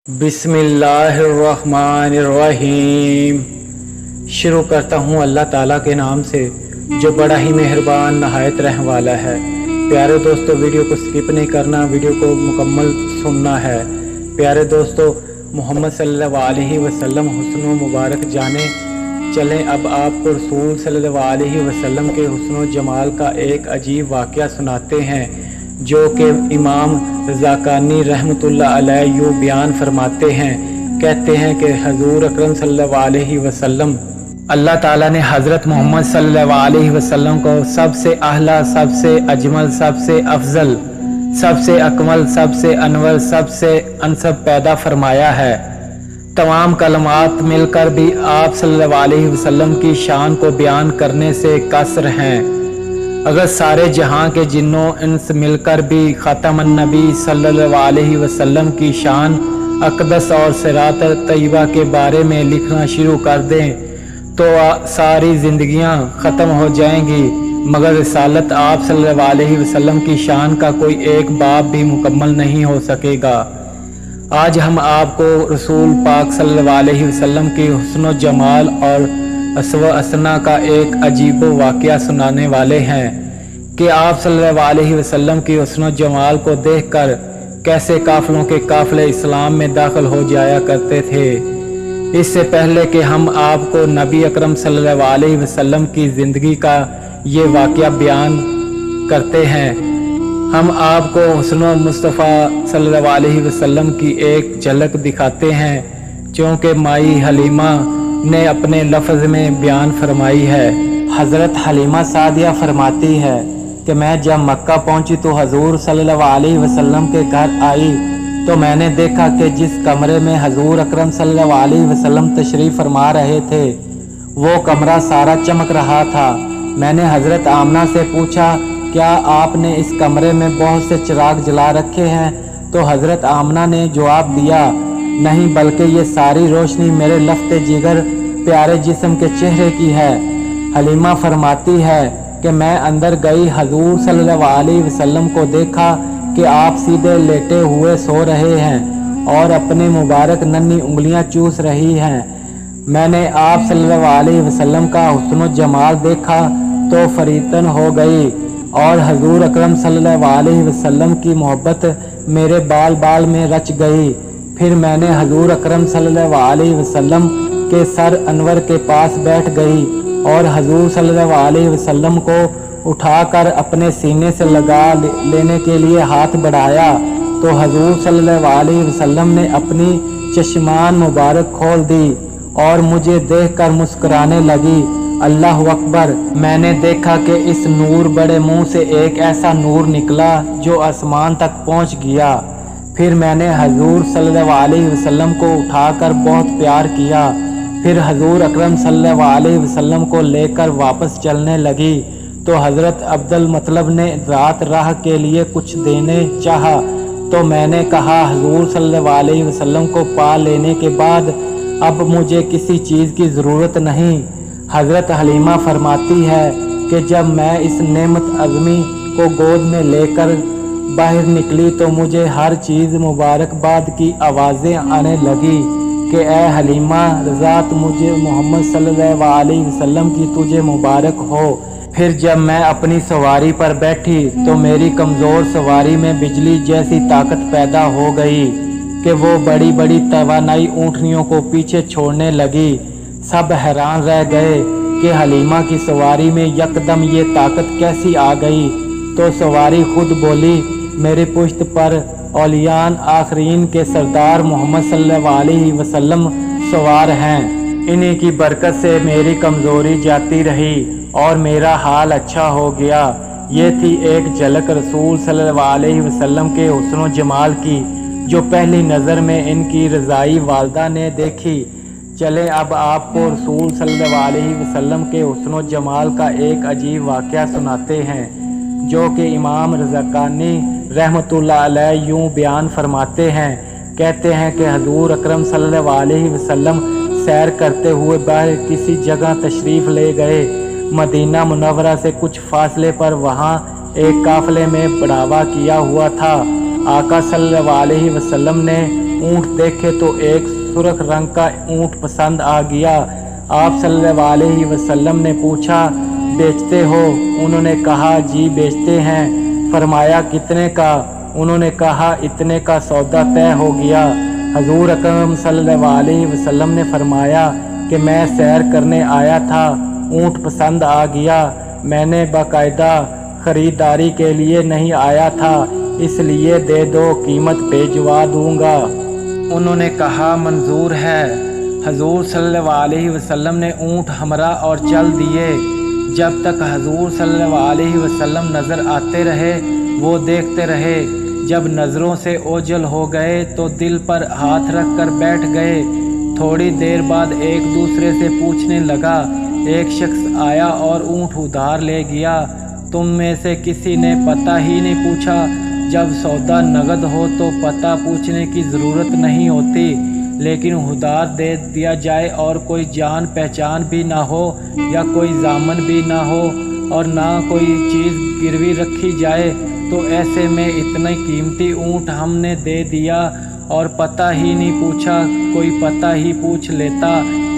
बिस्मिल्लाहिर्रहमानिर्रहीम। शुरू करता हूँ अल्लाह ताला के नाम से जो बड़ा ही मेहरबान नहायत रहम वाला है। प्यारे दोस्तों, वीडियो को स्किप नहीं करना, वीडियो को मुकम्मल सुनना है। प्यारे दोस्तों, मोहम्मद सल्लल्लाहु अलैहि वसल्लम हुस्न मुबारक जाने चलें। अब आपको रसूल सल्लल्लाहु अलैहि वसल्लम के हुस्न जमाल का एक अजीब वाक़या सुनाते हैं जो कि इमाम ज़ाकानी रहमतुल्लाह अलैह यूँ बयान फरमाते हैं। कहते हैं कि हजूर अकरम सल्लल्लाहु अलैहि वसल्लम अल्लाह ताला ने हज़रत मोहम्मद सल्लल्लाहु अलैहि वसल्लम को सबसे अहला, सबसे अजमल, सबसे अफजल, सबसे अकमल, सबसे अनवर, सबसे अनसब पैदा फरमाया है। तमाम कलमात मिलकर भी आप सल्लल्लाहु अलैहि वसल्लम की शान को बयान करने से कसर हैं। अगर सारे जहां के जिन्नों इंस मिलकर भी ख़ातमुन नबी सल्लल्लाहु अलैहि वसल्लम की शान अक़दस और सिरात तय्यबा के बारे में लिखना शुरू कर दें तो सारी ज़िंदगियां ख़त्म हो जाएंगी, मगर रिसालत आप सल्लल्लाहु अलैहि वसल्लम की शान का कोई एक बाब भी मुकम्मल नहीं हो सकेगा। आज हम आपको रसूल पाक सल्लल्लाहु अलैहि वसल्लम की हुस्न जमाल और असव असना का एक अजीब वाक़या सुनाने वाले हैं कि आप सल्लल्लाहु अलैहि वसल्लम की हुस्न जमाल को देखकर कैसे काफ़िलों के काफ़िले इस्लाम में दाखिल हो जाया करते थे। इससे पहले कि हम आपको नबी अकरम सल्लल्लाहु अलैहि वसल्लम की ज़िंदगी का ये वाक़या बयान करते हैं, हम आपको हुस्न मुस्तफ़ा सल्लल्लाहु अलैहि वसल्लम की एक झलक दिखाते हैं जो कि माई हलीमा ने अपने लफ्ज़ में बयान फरमाई है। हज़रत हलीमा सादिया फरमाती है कि मैं जब मक्का पहुंची तो हजूर सल्लल्लाहु अलैहि वसल्लम के घर आई तो मैंने देखा कि जिस कमरे में हजूर अकरम सल्लल्लाहु अलैहि वसल्लम तशरीफ़ फरमा रहे थे वो कमरा सारा चमक रहा था। मैंने हज़रत आमना से पूछा, क्या आपने इस कमरे में बहुत से चिराग जला रखे हैं? तो हज़रत आमना ने जवाब दिया, नहीं, बल्कि ये सारी रोशनी मेरे लफ्ते जिगर प्यारे जिस्म के चेहरे की है। हलीमा फरमाती है कि मैं अंदर गई, हजूर सल्लल्लाहु अलैहि वसल्लम को देखा कि आप सीधे लेटे हुए सो रहे हैं और अपने मुबारक नन्ही उंगलियां चूस रही हैं। मैंने आप सल्लल्लाहु अलैहि वसल्लम का हुस्न जमाल देखा तो फरीतन हो गई और हजूर अकरम सल्लल्लाहु अलैहि वसल्लम की मोहब्बत मेरे बाल बाल में रच गई। फिर मैंने हजूर अकरम सल्लल्लाहु अलैहि वसल्लम के सर अनवर के पास बैठ गई और हजूर सल्लल्लाहु अलैहि वसल्लम को उठाकर अपने सीने से लगा लेने के लिए हाथ बढ़ाया तो हजूर सल्लल्लाहु अलैहि वसल्लम ने अपनी चश्मान मुबारक खोल दी और मुझे देखकर मुस्कुराने लगी। अल्लाह अकबर। मैंने देखा कि इस नूर बड़े मुंह से एक ऐसा नूर निकला जो आसमान तक पहुंच गया। फिर मैंने हजूर सल्लल्लाहु अलैहि वसल्लम को उठाकर बहुत प्यार किया। फिर हजूर अकरम सल्लल्लाहु अलैहि वसल्लम को लेकर वापस चलने लगी तो हज़रत अब्दुल मतलब ने रात राह के लिए कुछ देने चाहा तो मैंने कहा, हजूर सल्लल्लाहु अलैहि वसल्लम को पा लेने के बाद अब मुझे किसी चीज़ की ज़रूरत नहीं। हज़रत हलीमा फरमाती है कि जब मैं इस नेमत अज़मी को गोद में लेकर बाहर निकली तो मुझे हर चीज़ मुबारकबाद की आवाज़ें आने लगी कि ए हलीमा रज़ात, मुझे मोहम्मद सल्लल्लाहु अलैहि वसल्लम की तुझे मुबारक हो। फिर जब मैं अपनी सवारी पर बैठी तो मेरी कमज़ोर सवारी में बिजली जैसी ताकत पैदा हो गई कि वो बड़ी बड़ी तवानाई ऊँटनियों को पीछे छोड़ने लगी। सब हैरान रह गए कि हलीमा की सवारी में यकदम ये ताकत कैसी आ गई। तो सवारी खुद बोली, मेरी पुश्त पर औलियान आखरीन के सरदार मोहम्मद सल्लल्लाहु अलैहि वसल्लम सवार हैं। इन्हीं की बरकत से मेरी कमज़ोरी जाती रही और मेरा हाल अच्छा हो गया। ये थी एक झलक रसूल सल्लल्लाहु अलैहि वसल्लम के हुस्न जमाल की जो पहली नज़र में इनकी रज़ाई वालदा ने देखी। चले अब आपको रसूल सल्लल्लाहु अलैहि वसल्लम के हुस्न जमाल का एक अजीब वाक़या सुनाते हैं जो कि इमाम ज़ाकानी रहमतुल्लाह अलैह यूँ बयान फरमाते हैं। कहते हैं कि हजूर अकरम सल्लल्लाहु अलैहि वसल्लम सैर करते हुए बाहर किसी जगह तशरीफ़ ले गए। मदीना मुनव्वरा से कुछ फासले पर वहाँ एक काफ़िले में बढ़ावा किया हुआ था। आका सल्लल्लाहु अलैहि वसल्लम ने ऊँट देखे तो एक सुर्ख रंग का ऊँट पसंद आ गया। आप सल्लल्लाहु अलैहि वसल्लम ने पूछा, बेचते हो? उन्होंने कहा, जी बेचते हैं। फरमाया, कितने का? उन्होंने कहा, इतने का सौदा तय हो गया। हजूर अकरम सल्लल्लाहु अलैहि वसल्लम ने फरमाया कि मैं सैर करने आया था, ऊँट पसंद आ गया, मैंने बाकायदा ख़रीदारी के लिए नहीं आया था, इसलिए दे दो, कीमत भिजवा दूंगा। उन्होंने कहा, मंजूर है। हजूर सल्लल्लाहु अलैहि वसल्लम ने ऊँट हमरा और चल दिए। जब तक हजूर सल्लल्लाहु अलैहि वसल्लम नज़र आते रहे वो देखते रहे। जब नज़रों से ओझल हो गए तो दिल पर हाथ रख कर बैठ गए। थोड़ी देर बाद एक दूसरे से पूछने लगा। एक शख्स आया और ऊँट उधार ले गया। तुम में से किसी ने पता ही नहीं पूछा। जब सौदा नगद हो तो पता पूछने की ज़रूरत नहीं होती, लेकिन उधार दे दिया जाए और कोई जान पहचान भी ना हो या कोई जामन भी ना हो और ना कोई चीज़ गिरवी रखी जाए, तो ऐसे में इतने कीमती ऊँट हमने दे दिया और पता ही नहीं पूछा। कोई पता ही पूछ लेता,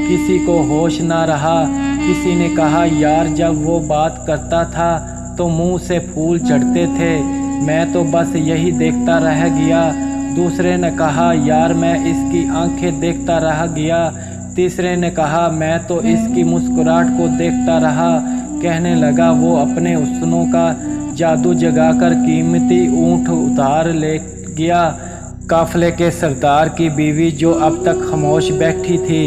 किसी को होश ना रहा। किसी ने कहा, यार जब वो बात करता था तो मुंह से फूल चढ़ते थे, मैं तो बस यही देखता रह गया। दूसरे ने कहा, यार मैं इसकी आंखें देखता रह गया। तीसरे ने कहा, मैं तो इसकी मुस्कुराहट को देखता रहा। कहने लगा, वो अपने हुस्नों का जादू जगाकर कीमती ऊँट उधार ले गया। काफले के सरदार की बीवी जो अब तक खामोश बैठी थी,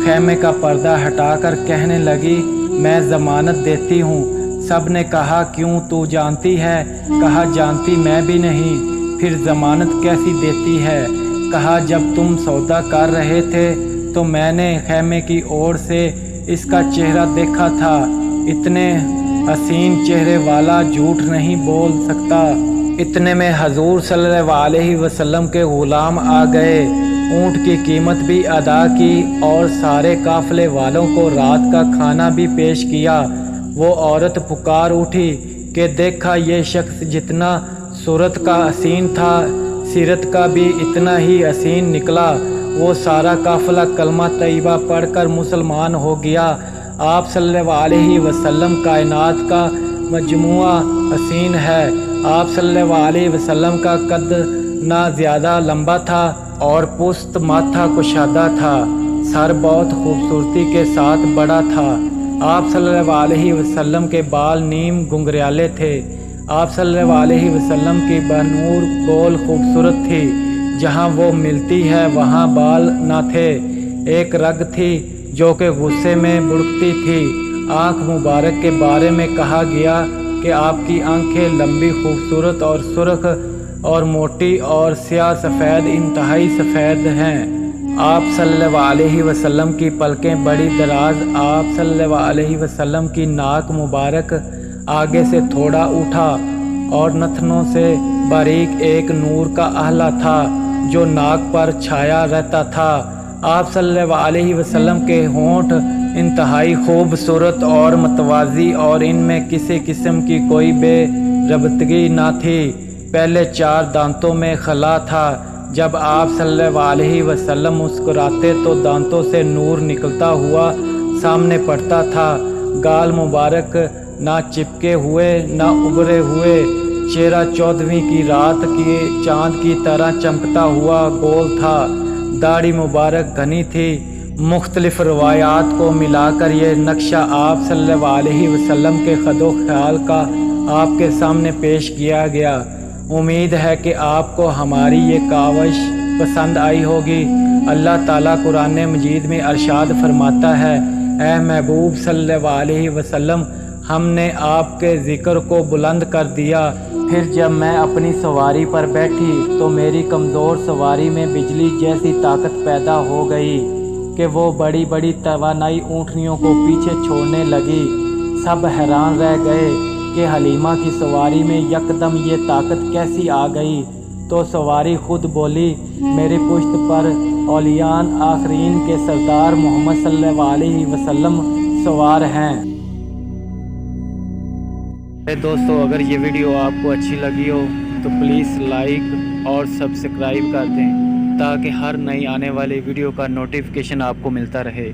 खेमे का पर्दा हटाकर कहने लगी, मैं ज़मानत देती हूँ। सब ने कहा, क्यों, तू जानती है? कहा, जानती मैं भी नहीं। फिर ज़मानत कैसी देती है? कहा, जब तुम सौदा कर रहे थे तो मैंने खेमे की ओर से इसका चेहरा देखा था। इतने हसीन चेहरे वाला झूठ नहीं बोल सकता। इतने में हजूर सल्लल्लाहु अलैहि वसल्लम के ग़ुलाम आ गए। ऊँट की कीमत भी अदा की और सारे काफ़िले वालों को रात का खाना भी पेश किया। वो औरत पुकार उठी कि देखा, ये शख्स जितना सूरत का हसीन था, सीरत का भी इतना ही हसीन निकला। वो सारा काफ़िला कलमा तैयबा पढ़कर मुसलमान हो गया। आप सल्लल्लाहु अलैहि वसल्लम कायनात का मजमुआ हसीन है। आप सल्लल्लाहु अलैहि वसल्लम का कद ना ज़्यादा लंबा था और पुस्त माथा कुशादा था। सर बहुत खूबसूरती के साथ बड़ा था। आप सल्लल्लाहु अलैहि वसल्लम के बाल नीम घुंघराले थे। आप सल्लल्लाहु अलैहि वसल्लम की बनूर गोल खूबसूरत थी। जहाँ वो मिलती है वहाँ बाल ना थे। एक रग थी जो कि गुस्से में बुड़कती थी। आँख मुबारक के बारे में कहा गया कि आपकी आंखें लंबी, खूबसूरत और सुर्ख और मोटी और स्याह सफ़ेद, इंतहाई सफ़ेद हैं। आप सल्लल्लाहु अलैहि वसल्लम की पलकें बड़ी दराज। आप सल्लल्लाहु अलैहि वसल्लम की नाक मुबारक आगे से थोड़ा उठा और नथनों से बारीक एक नूर का आहला था जो नाक पर छाया रहता था। आप सल्लल्लाहु अलैहि वसल्लम के होंठ इंतहाई खूबसूरत और मतवाज़ी और इनमें किसी किस्म की कोई बेरबतगी ना थी। पहले 4 दांतों में खला था। जब आप सल्लल्लाहु अलैहि वसल्लम मुस्कुराते तो दांतों से नूर निकलता हुआ सामने पड़ता था। गाल मुबारक ना चिपके हुए ना उभरे हुए, चेहरा 14वीं की रात के चांद की तरह चमकता हुआ गोल था। दाढ़ी मुबारक घनी थी। मुख्तलिफ रवायात को मिलाकर ये नक्शा आप सल्लल्लाहु अलैहि वसल्लम के ख़दो ख्याल का आपके सामने पेश किया गया। उम्मीद है कि आपको हमारी ये काविश पसंद आई होगी। अल्लाह ताला कुरान मजीद में अरशाद फरमाता है, ऐ महबूब सल्लल्लाहु अलैहि वसल्लम, हमने आपके ज़िक्र को बुलंद कर दिया। फिर जब मैं अपनी सवारी पर बैठी तो मेरी कमज़ोर सवारी में बिजली जैसी ताकत पैदा हो गई कि वो बड़ी बड़ी तवानाई ऊँटनियों को पीछे छोड़ने लगी। सब हैरान रह गए कि हलीमा की सवारी में यकदम ये ताकत कैसी आ गई। तो सवारी खुद बोली, मेरी पुश्त पर औलियान आखरीन के सरदार मोहम्मद सल्लल्लाहु अलैहि वसल्लम सवार हैं। दोस्तों, अगर ये वीडियो आपको अच्छी लगी हो तो प्लीज़ लाइक और सब्सक्राइब कर दें। تاکہ ہر نئی آنے والی ویڈیو کا نوٹیفیکیشن آپ کو ملتا رہے۔